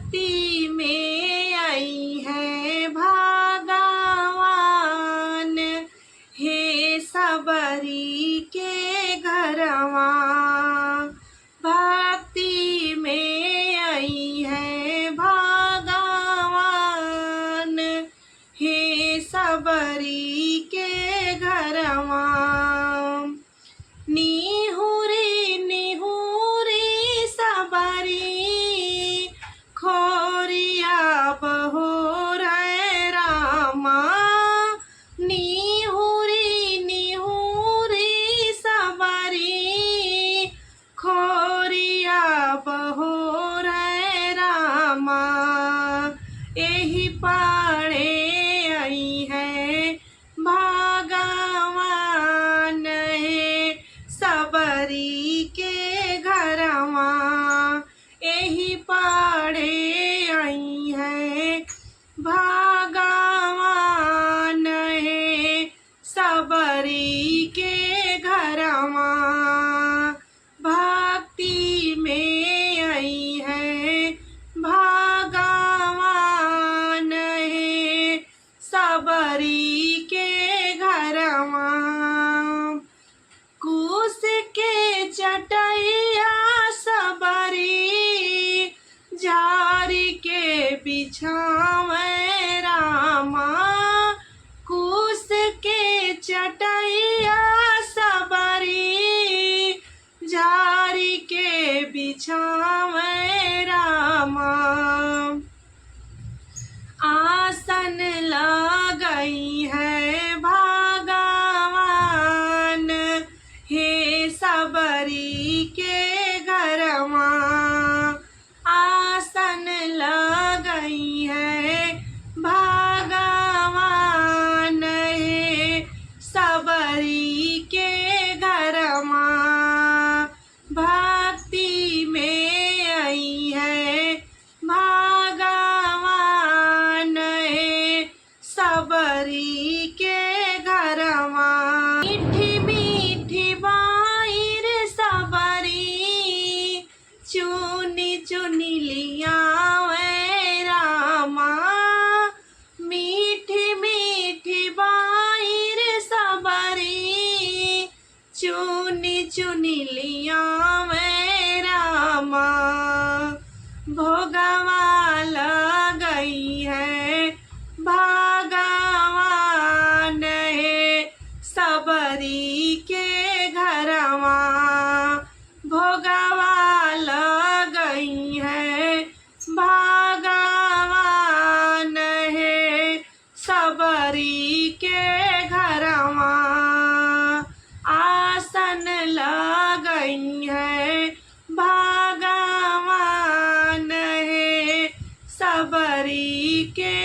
भक्ति में आई है भगवान, हे सबरी के घरवा। भक्ति में आई है भगवान, हे सबरी के घरवा। निहुरी निहुरी सबरी खोरिया बहोर है रामा। निहुरी निहुरी सबरी खोरिया बहोर है रामा। एही पाड़े आई है भगवान, हे सबरी के घरवा। एही पाड़े आई है भगवान, हे सबरी के घरवा। भक्ति में आई है भगवान, हे सबरी के घरवा। कुश के चटैया सबरी झारी के बिछावे रामा। कुश के चटैया सबरी झारी के बिछावे रामा। आसन लगई है भगवान, हे सबरी के घरवा। आसन लगई है भगवान, हे सबरी के घरवा। भक्ति में आई है भगवान, हे सबरी के घरवा। मीठी मीठी बाहिर सबरी चुनी चुनी लियावे रामा। मीठी मीठी बाहिर सबरी चुनी चुनी लियावे रामा। भोगवा लगई है भगवान, हे सबरी के घरवा। भोगवा लगई है भगवान, हे सबरी के घरवा। आसन लगई है भगवान, हे सबरी के